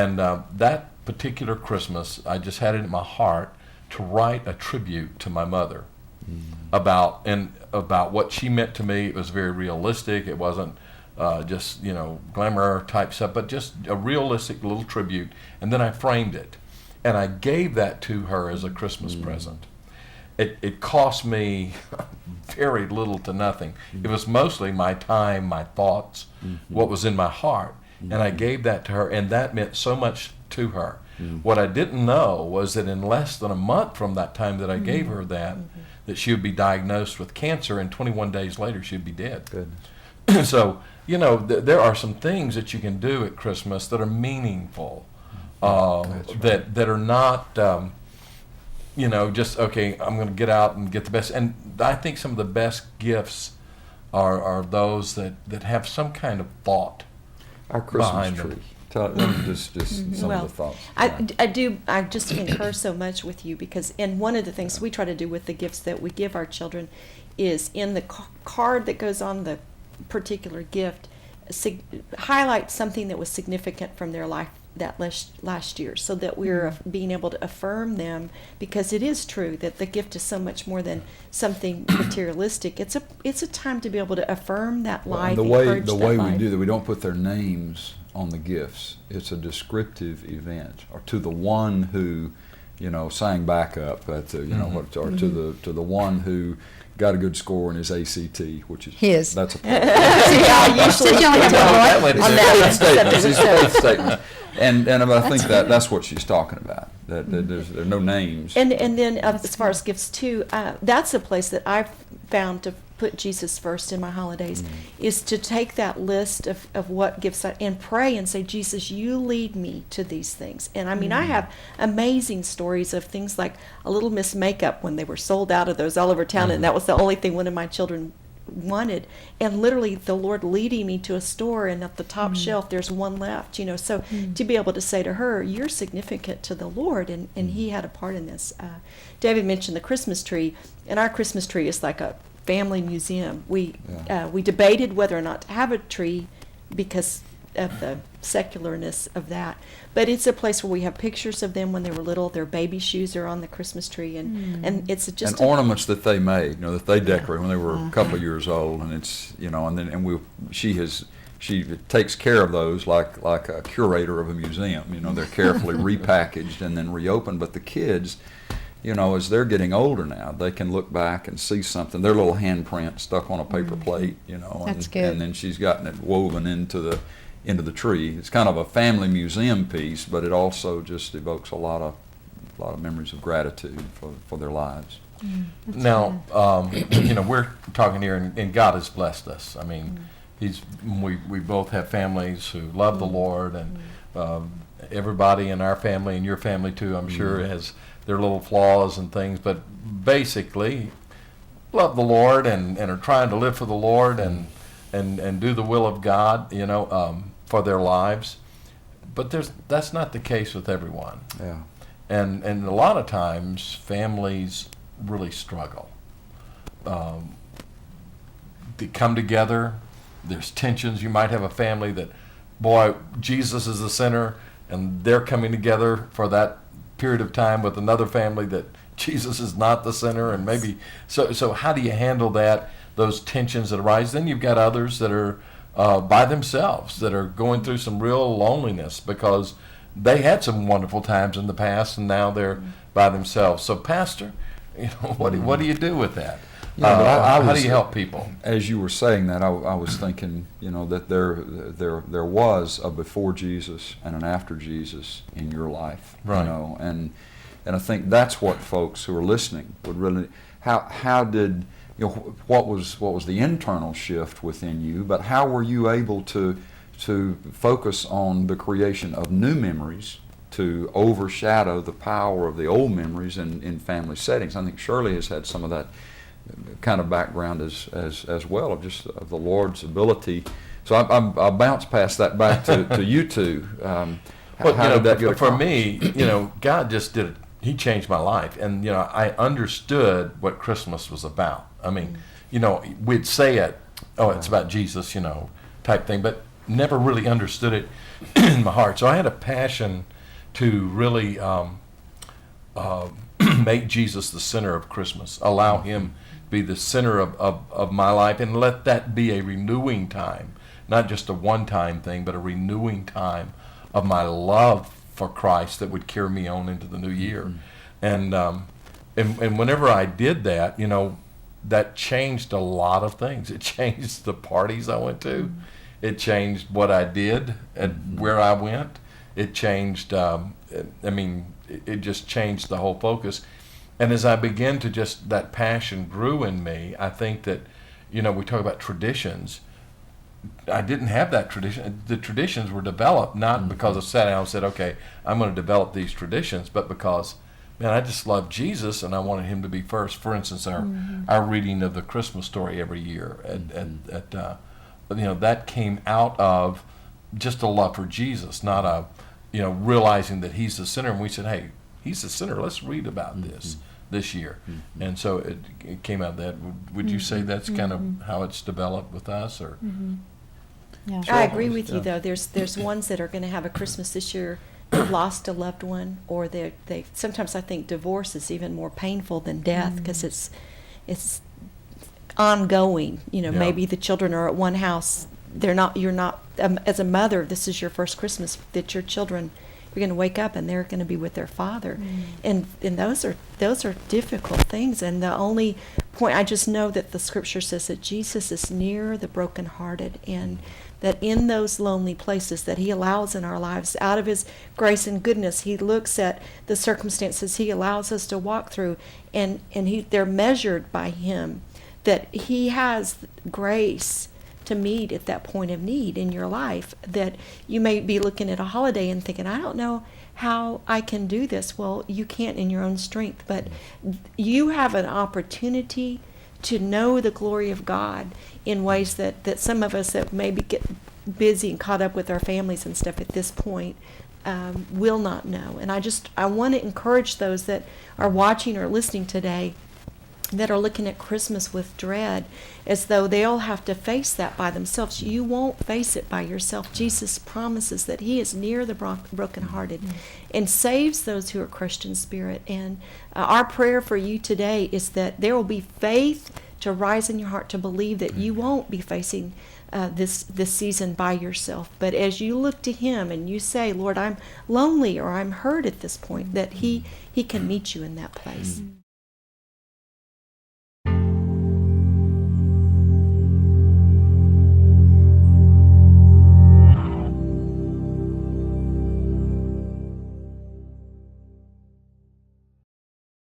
And that particular Christmas, I just had it in my heart to write a tribute to my mother about what she meant to me. It was very realistic. It wasn't just glamour type stuff, but just a realistic little tribute. And then I framed it, and I gave that to her as a Christmas present. It cost me very little to nothing. It was mostly my time, my thoughts, what was in my heart, and I gave that to her, and that meant so much to her. What I didn't know was that in less than a month from that time that I gave her that she would be diagnosed with cancer, and 21 days later she'd be dead. Goodness. So, there are some things that you can do at Christmas that are meaningful, that are not, just, okay, I'm going to get out and get the best. And I think some of the best gifts are those that have some kind of thought. Our Christmas behind tree. them. Tell just some of the thoughts. I just concur so much with you, because one of the things we try to do with the gifts that we give our children is in the card that goes on the particular gift, highlight something that was significant from their life that last year, so that we're being able to affirm them, because it is true that the gift is so much more than something materialistic. It's a time to be able to affirm that life. The way we do that, we don't put their names on the gifts. It's a descriptive event, or to the one who, sang backup, or to the one who got a good score in his ACT, which is his. That's a faith statement. And I think that's what she's talking about. That there are no names. And then as far as gifts too, that's a place that I've found to put Jesus first in my holidays, is to take that list of what gifts and pray and say, Jesus, you lead me to these things. And I mean, I have amazing stories of things like a Little Miss Makeup when they were sold out of those all over town, and that was the only thing one of my children wanted, and literally the Lord leading me to a store, and at the top shelf there's one left, so to be able to say to her, you're significant to the Lord, and he had a part in this. David mentioned the Christmas tree, and our Christmas tree is like a family museum. We debated whether or not to have a tree because of the secularness of that, but it's a place where we have pictures of them when they were little. Their baby shoes are on the Christmas tree, and it's just and ornaments that they made, that they decorate when they were a couple of years old, and it's she takes care of those like a curator of a museum. They're carefully repackaged and then reopened. But the kids, as they're getting older now, they can look back and see something, their little handprint stuck on a paper plate, That's good. And then she's gotten it woven into the tree. It's kind of a family museum piece, but it also just evokes a lot of memories of gratitude for their lives. Now, we're talking here, and God has blessed us. I mean, we both have families who love the Lord, and everybody in our family and your family too, I'm sure, has their little flaws and things, but basically love the Lord and are trying to live for the Lord and do the will of God, for their lives. But that's not the case with everyone. Yeah. And a lot of times families really struggle. They come together, there's tensions. You might have a family that, boy, Jesus is the center, and they're coming together for that period of time with another family that Jesus is not the center, and maybe so how do you handle those tensions that arise? Then you've got others that are by themselves, that are going through some real loneliness because they had some wonderful times in the past, and now they're by themselves. So, Pastor, what do you do with that? How do you help people? As you were saying that, I was thinking, that there was a before Jesus and an after Jesus in your life, right? And I think that's what folks who are listening would really. How did what was the internal shift within you? But how were you able to focus on the creation of new memories to overshadow the power of the old memories in family settings? I think Shirley has had some of that kind of background as well, of the Lord's ability. So I'll bounce past that back to you two. How did that get for me, God just did it. He changed my life, and I understood what Christmas was about. I mean, we'd say it, it's about Jesus, type thing, but never really understood it in my heart. So I had a passion to really make Jesus the center of Christmas, allow him be the center of my life, and let that be a renewing time, not just a one-time thing, but a renewing time of my love for Christ that would carry me on into the new year. And whenever I did that, you know, that changed a lot of things. It changed the parties I went to. It changed what I did and where I went. It changed, it just changed the whole focus. And as I began to that passion grew in me, I think that, you know, we talk about traditions. I didn't have that tradition. The traditions were developed not because I sat down and said, okay, I'm going to develop these traditions, but because, man, I just love Jesus and I wanted him to be first. For instance, our reading of the Christmas story every year, you know, that came out of just a love for Jesus, not a, you know, realizing that he's the center. And we said, hey, he's the center. Let's read about this year. And so it came out of that. Would you say that's kind of how it's developed with us, or? Yeah. I agree with you, though. There's ones that are going to have a Christmas this year. They've lost a loved one, or they sometimes I think divorce is even more painful than death because it's ongoing. You know, Yeah. maybe the children are at one house. You're not as a mother. This is your first Christmas that your children. You're going to wake up and they're going to be with their father, and those are difficult things. And the only point, I just know that the Scripture says that Jesus is near the brokenhearted, and that in those lonely places that he allows in our lives, out of his grace and goodness, he looks at the circumstances he allows us to walk through, and they're measured by him, that he has grace to meet at that point of need in your life. That you may be looking at a holiday and thinking, I don't know how I can do this. Well, you can't in your own strength, but you have an opportunity to know the glory of God in ways that some of us that maybe get busy and caught up with our families and stuff at this point will not know. And I want to encourage those that are watching or listening today that are looking at Christmas with dread, as though they'll have to face that by themselves. You won't face it by yourself. Jesus promises that he is near the brokenhearted and saves those who are crushed in spirit. And our prayer for you today is that there will be faith to rise in your heart to believe that you won't be facing this season by yourself. But as you look to him and you say, Lord, I'm lonely or I'm hurt at this point, that he can meet you in that place.